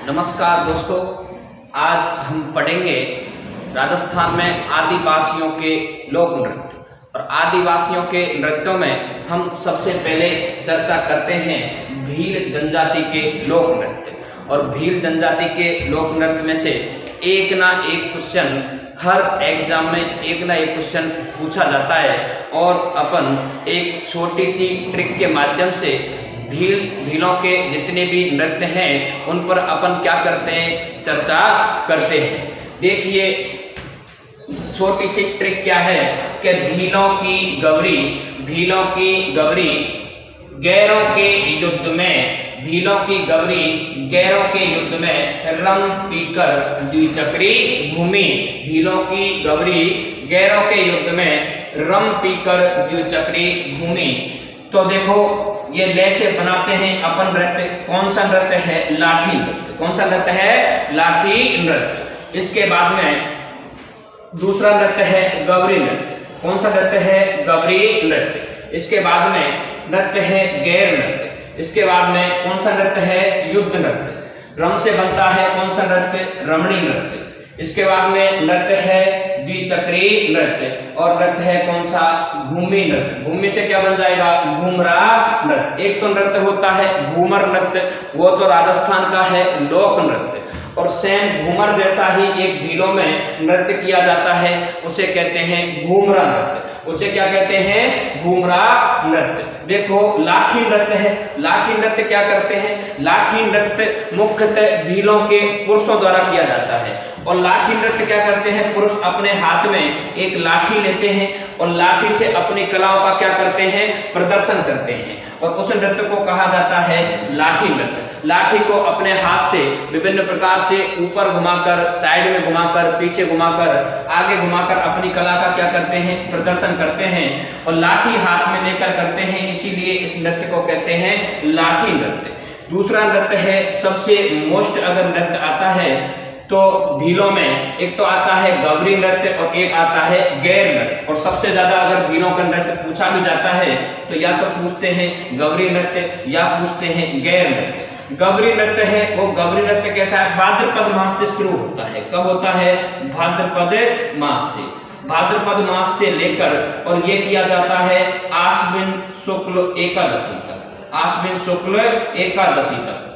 नमस्कार दोस्तों, आज हम पढ़ेंगे राजस्थान में आदिवासियों के लोक नृत्य। और आदिवासियों के नृत्यों में हम सबसे पहले चर्चा करते हैं भील जनजाति के लोक नृत्य। और भील जनजाति के लोक नृत्य में से एक ना एक क्वेश्चन हर एग्जाम में एक ना एक क्वेश्चन पूछा जाता है, और अपन एक छोटी सी ट्रिक के माध्यम से भीलों के जितने भी नृत्य हैं उन पर अपन क्या करते हैं, चर्चा करते हैं। देखिए छोटी सी ट्रिक क्या है कि भीलों की गौरी गैरों के युद्ध में, भीलों की गौरी गैरों के युद्ध में रम पीकर द्विचक्री घूमी। भीलों की गौरी गैरों के युद्ध में रम पीकर द्विचक्री घूमी। तो देखो ये लैसे बनाते हैं अपन नृत्य। कौन सा नृत्य है? लाठी नृत्य। कौन सा नृत्य है? लाठी नृत्य। इसके बाद में दूसरा नृत्य है गौरी नृत्य। कौन सा नृत्य है? गौरी नृत्य। इसके बाद में नृत्य है गैर नृत्य। इसके बाद में कौन सा नृत्य है? युद्ध नृत्य। रम से बनता है कौन सा नृत्य? रमणी नृत्य। इसके बाद में नृत्य है द्विचक्री नृत्य, और नृत्य है कौन सा? घूमी नृत्य। भूमि से क्या बन जाएगा? घूमरा नृत्य। एक तो नृत्य होता है घूमर नृत्य, वो तो राजस्थान का है लोक नृत्य। और सेम घूमर जैसा ही एक भीलों में नृत्य किया जाता है, उसे कहते हैं घूमरा नृत्य। उसे क्या कहते हैं? घूमरा नृत्य। देखो लाठी नृत्य है। लाठी नृत्य क्या करते हैं? लाठी नृत्य मुख्यतः भीलों के पुरुषों द्वारा किया जाता है। और लाठी नृत्य क्या करते हैं? पुरुष अपने हाथ में एक लाठी लेते हैं और लाठी से अपनी कलाओं का क्या करते हैं? प्रदर्शन करते हैं, और उस नृत्य को कहा जाता है लाठी नृत्य। लाठी को अपने हाथ से विभिन्न प्रकार से ऊपर घुमाकर, साइड में घुमाकर, पीछे घुमाकर, आगे घुमाकर अपनी कला का क्या करते हैं? प्रदर्शन करते हैं, और लाठी हाथ में लेकर करते हैं, इसीलिए इस नृत्य को कहते हैं लाठी नृत्य। दूसरा नृत्य है सबसे मोस्ट, अगर नृत्य आता है तो भीलों में एक तो आता है गौरी नृत्य और एक आता है गैर नृत्य। और सबसे ज्यादा अगर भीलों का नृत्य पूछा भी जाता है तो या तो पूछते हैं गौरी नृत्य या पूछते हैं गैर नृत्य। गौरी नृत्य है वो गौरी नृत्य कैसा है? भाद्रपद मास से शुरू होता है। कब होता है? भाद्रपद मास से। भाद्रपद मास से लेकर, और ये किया जाता है आश्विन शुक्ल एकादशी तक। आश्विन शुक्ल एकादशी तक।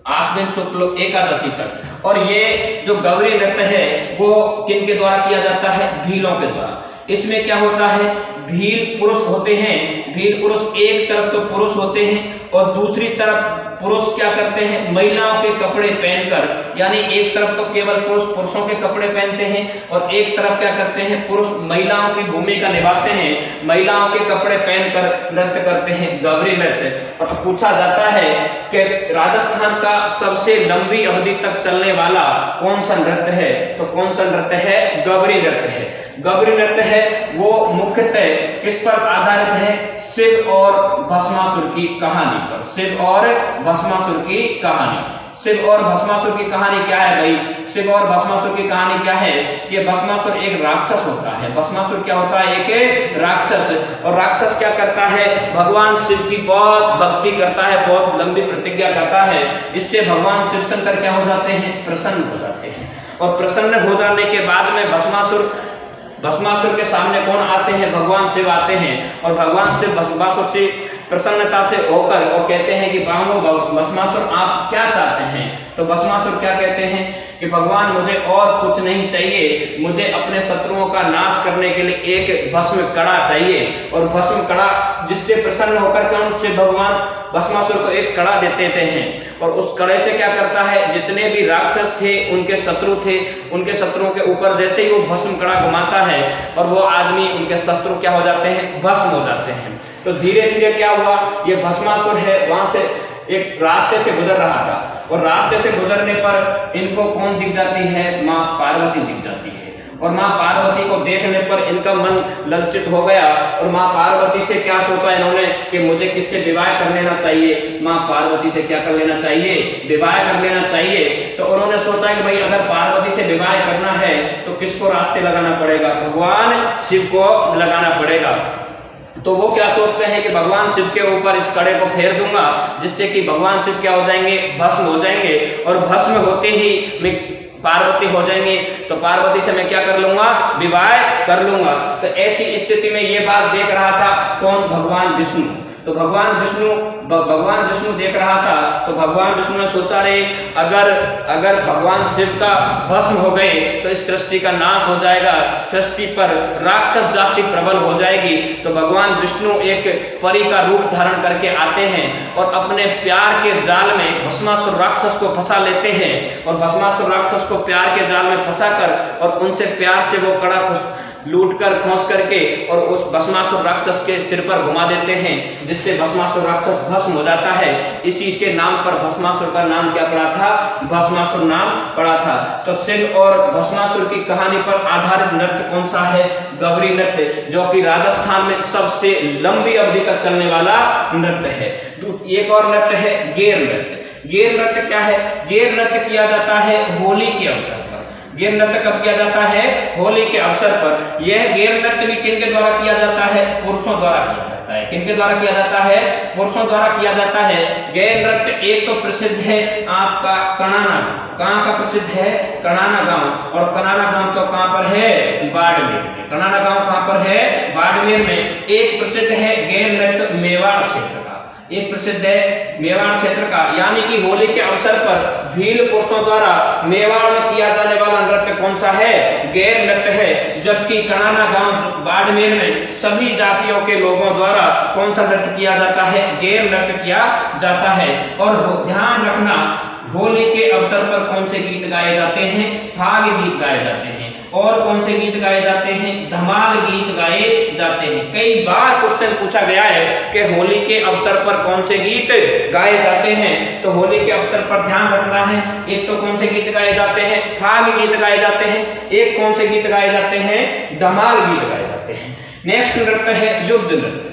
आश्विन शुक्ल एकादशी तक। और ये जो गौरी नृत्य है वो किनके द्वारा किया जाता है? भीलों के द्वारा। इसमें क्या होता है? भील पुरुष होते हैं। भील पुरुष एक तरफ तो पुरुष होते हैं, और दूसरी तरफ पुरुष क्या करते हैं? महिलाओं के कपड़े पहनकर, यानी एक तरफ तो केवल पुरुष पुरुषों के कपड़े पहनते हैं, और एक तरफ क्या करते हैं? पुरुष महिलाओं की भूमिका निभाते हैं, महिलाओं के कपड़े पहनकर नृत्य करते हैं, गौरी नृत्य। और पूछा जाता है कि राजस्थान का सबसे लंबी अवधि तक चलने वाला कौन सा नृत्य है? तो कौन सा नृत्य है? गौरी नृत्य है। गौरी नृत्य है वो मुख्यतः किस पर आधारित है? शिव और भस्मासुर की कहानी पर। शिव और भस्मासुर की कहानी। शिव और भस्मासुर की कहानी क्या है भाई? शिव और भस्मासुर की कहानी क्या है? ये भस्मासुर एक राक्षस होता है। भस्मासुर क्या होता है? एक राक्षस। और राक्षस क्या करता है? भगवान शिव की बहुत भक्ति करता है, बहुत लंबी प्रतिज्ञा करता है। इससे भगवान शिव शंकर क्या हो जाते हैं? प्रसन्न हो जाते हैं। और प्रसन्न हो जाने के बाद में भस्मासुर के सामने कौन आते हैं? भगवान शिव आते हैं। और भगवान शिव भस्मासुर से प्रसन्नता से होकर और कहते हैं कि भस्मासुर आप क्या चाहते हैं? तो भस्मासुर क्या कहते हैं कि भगवान मुझे और कुछ नहीं चाहिए, मुझे अपने शत्रुओं का नाश करने के लिए एक भस्म कड़ा चाहिए। और भस्म कड़ा जिससे प्रसन्न होकर कौन से भगवान भस्मासुर को एक कड़ा देते हैं, और उस कड़े से क्या करता है? जितने भी राक्षस थे, उनके शत्रु थे, उनके शत्रुओं के ऊपर जैसे ही वो भस्म कड़ा घुमाता है और वो आदमी, उनके शत्रु क्या हो जाते हैं? भस्म हो जाते हैं। तो धीरे धीरे क्या हुआ? ये भस्मासुर है वहां से एक रास्ते से गुजर रहा था, और रास्ते से गुजरने पर इनको कौन दिख जाती है? माँ पार्वती दिख जाती है। और माँ पार्वती को देखने पर इनका मन ललचित हो गया, और माँ पार्वती से क्या सोचा इन्होंने कि मुझे किससे विवाह कर लेना चाहिए? माँ पार्वती से क्या कर लेना चाहिए? विवाह कर लेना चाहिए। तो उन्होंने सोचा कि भाई अगर पार्वती से विवाह करना है तो किसको रास्ते लगाना पड़ेगा? भगवान शिव को लगाना पड़ेगा। तो वो क्या सोचते हैं कि भगवान शिव के ऊपर इस कड़े को फेर दूंगा, जिससे कि भगवान शिव क्या हो जाएंगे, भस्म हो जाएंगे, और भस्म होते ही मैं पार्वती हो जाएंगे, तो पार्वती से मैं क्या कर लूंगा, विवाह कर लूंगा। तो ऐसी स्थिति में ये बात देख रहा था कौन, भगवान विष्णु। तो भगवान विष्णु देख रहा था, तो भगवान विष्णु ने सोचा रे अगर भगवान शिव का भस्म हो गए तो इस सृष्टि का नाश हो जाएगा, सृष्टि पर राक्षस जाति प्रबल हो जाएगी। तो भगवान विष्णु एक परी का रूप धारण करके आते हैं और अपने प्यार के जाल में भस्मासुर राक्षस को फंसा लेते हैं, और भस्मासुर राक्षस को प्यार के जाल में फंसाकर और उनसे प्यार से वो कड़ा लूट कर खोस करके और उस भस्मासुर राक्षस के सिर पर घुमा देते हैं, जिससे भस्मासुर राक्षस भस्म हो जाता है। इसी के नाम पर भस्मासुर का नाम क्या पड़ा था, भस्मासुर नाम पड़ा था। तो शिव और भस्मासुर की कहानी पर आधारित नृत्य कौन सा है, गौरी नृत्य, जो कि राजस्थान में सबसे लंबी अवधि तक चलने वाला नृत्य है। एक और नृत्य है गेर नृत्य। गेर नृत्य क्या है, गेर नृत्य किया जाता है होली के अवसर पर। गेर नृत्य कब किया जाता है, होली के अवसर पर। यह गेर नृत्य भी किनके द्वारा किया जाता है, पुरुषों द्वारा किया जाता है। किनके द्वारा किया जाता है, पुरुषों द्वारा किया जाता है। गेर नृत्य एक तो प्रसिद्ध है आपका कणाना, कहाँ का प्रसिद्ध है, कणाना गांव, और कणाना गांव तो कहाँ पर है, बाड़मेर में। कणाना गांव कहाँ पर है, बाड़मेर में। एक प्रसिद्ध है गेर नृत्य मेवाड़ क्षेत्र का, एक प्रसिद्ध है मेवाड़ क्षेत्र का, यानी कि होली के अवसर पर भील पुरुषों द्वारा मेवाड़ में किया जाने वाला नृत्य कौन सा है, गेर नृत्य है। जबकि कणाना गांव बाड़मेर में सभी जातियों के लोगों द्वारा कौन सा नृत्य किया जाता है, गेर नृत्य किया जाता है। और ध्यान रखना, होली के अवसर पर कौन से गीत गाए जाते हैं, फाग गीत गाए जाते हैं, और कौन से गीत गाए जाते हैं, धमाल गीत गाए जाते हैं। कई बार क्वेश्चन पूछा गया है कि होली के अवसर पर कौन से गीत गाए जाते हैं, तो होली के अवसर पर ध्यान रखना है, एक तो कौन से गीत गाए जाते हैं, फाग गीत गाए जाते हैं, एक कौन से गीत गाए जाते हैं, धमाल गीत गाए जाते हैं। नेक्स्ट नृत्य है युद्ध नृत्य।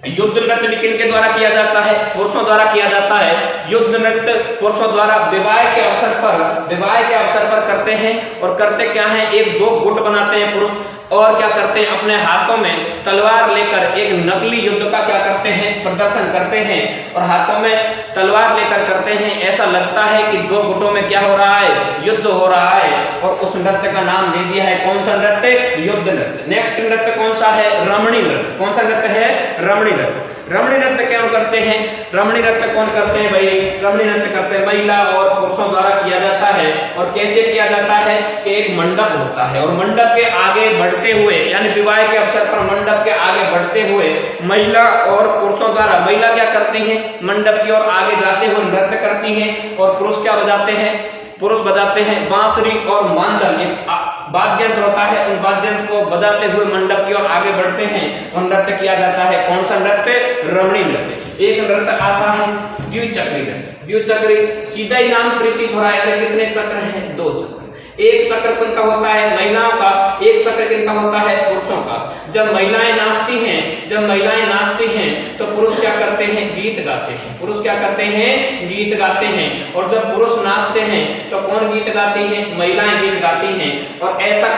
युद्ध नृत्य भी किनके द्वारा किया जाता है, पुरुषों द्वारा किया जाता है। युद्ध नृत्य पुरुषों द्वारा विवाह के अवसर पर करते हैं, और करते क्या है, एक दो गुट बनाते हैं पुरुष, और क्या करते हैं, अपने हाथों में तलवार लेकर एक नकली युद्ध का क्या करते हैं, प्रदर्शन करते हैं, और हाथों में तलवार लेकर करते हैं। ऐसा लगता है कि दो गुटों में क्या हो रहा है, युद्ध हो रहा है, और उस नृत्य का नाम दे दिया है कौन सा नृत्य, युद्ध नृत्य। नेक्स्ट नृत्य कौन सा है, रमणी नृत्य। कौन सा नृत्य है, रमणी नृत्य। रमणी नृत्य क्यों करते हैं, रमणी नृत्य कौन करते हैं भाई, रमणी नृत्य करते हैं महिला और पुरुषों द्वारा किया जाता है। और कैसे किया जाता है कि एक मंडप होता है, और मंडप के आगे बढ़ते हुए, यानी विवाह के अवसर पर मंडप के आगे बढ़ते हुए महिला और पुरुषों द्वारा, महिला क्या करती हैं, मंडप की ओर आगे जाते हुए नृत्य करती हैं, और पुरुष क्या बजाते हैं, पुरुष बजाते हैं बांसुरी और मांदल, एक वाद्य यंत्र होता है, उन वाद्य यंत्र को बजाते हुए मंडप की ओर आगे बढ़ते हैं और नृत्य किया जाता है। कौन सा नृत्य, रमणी नृत्य। एक नृत्य आता है द्विचक्री नृत्य। द्विचक्री सीधा ही नाम प्रतीत हो रहा है, कितने चक्र हैं, दो चक्र। एक चक्र किनका होता है, महिलाओं का, एक चक्र किनका होता है, पुरुषों का। जब महिलाएं नाचती हैं तो पुरुष क्या करते हैं, गीत गाते हैं। पुरुष क्या करते हैं, गीत गाते हैं। और जब पुरुष नाचते हैं तो कौन गीत गाती है, महिलाएं गीत गाती हैं। और ऐसा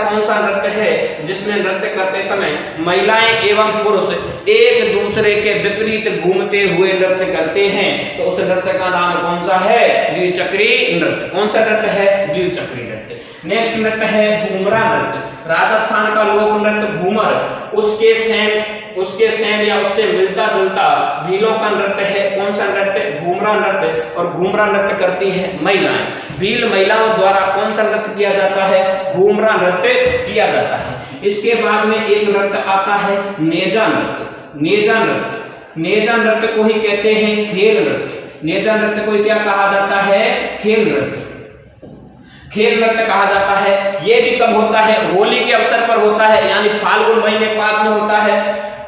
कौन सा नृत्य है जिसमें नृत्य करते समय महिलाएं एवं पुरुष एक दूसरे के विपरीत घूमते हुए नृत्य करते हैं, तो उस नृत्य का नाम कौन सा है, द्विचक्री नृत्य। कौन सा नृत्य है, द्विचक्री नृत्य। नेक्स्ट नृत्य है घूमरा नृत्य। राजस्थान का लोक नृत्य घूमर, उसके सेम या उससे मिलता जुलता भीलों का नृत्य है। कौन सा नृत्य, घूमरा नृत्य। और घूमरा नृत्य करती है महिलाएं। भील महिलाओं द्वारा कौन सा नृत्य किया जाता है, घूमरा नृत्य किया जाता है। इसके बाद में एक नृत्य आता है नेजा नृत्य। नेजा नृत्य को ही कहते हैं खेल नृत्य। नेजा नृत्य को क्या कहा जाता है, खेल नृत्य। खेल नृत्य कहा जाता है। यह भी कब होता है, होली के अवसर पर होता है, यानी फाल्गुन महीने पाद में होता है।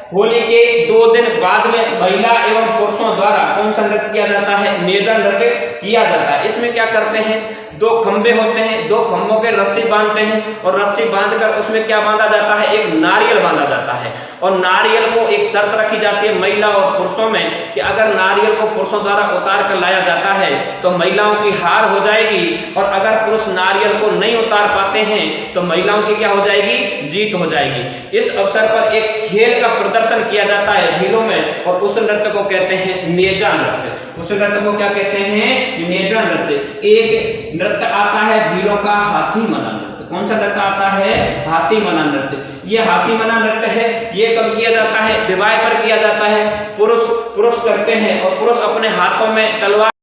होली के 2 दिन बाद में महिला एवं पुरुषों द्वारा कौन सा नृत्य किया जाता है, नेजा नृत्य किया जाता है। इसमें क्या करते हैं, 2 खंबे होते हैं, 2 खंभों के रस्सी बांधते हैं, और रस्सी बांधकर उसमें क्या बांधा जाता है, एक नारियल बांधा जाता है। और नारियल को एक शर्त रखी जाती है महिला और पुरुषों में कि अगर नारियल को पुरुषों द्वारा उतार कर लाया जाता है तो महिलाओं की हार हो जाएगी, और अगर पुरुष नारियल को नहीं उतार पाते हैं तो महिलाओं की क्या हो जाएगी, जीत हो जाएगी। इस अवसर पर एक खेल का प्रदर्शन किया जाता है भीलों में, और उस नृत्य को कहते हैं नेजा नृत्य। उस नृत्य को क्या कहते हैं, नेजा नृत्य। एक नृत्य आता है भीलों का हाथी मना नृत्य। कौन सा नृत्य आता है, हाथी मना नृत्य। ये हाथी मना नृत्य है, ये कब किया जाता है, विवाह पर किया जाता है। पुरुष करते हैं और पुरुष अपने हाथों में तलवार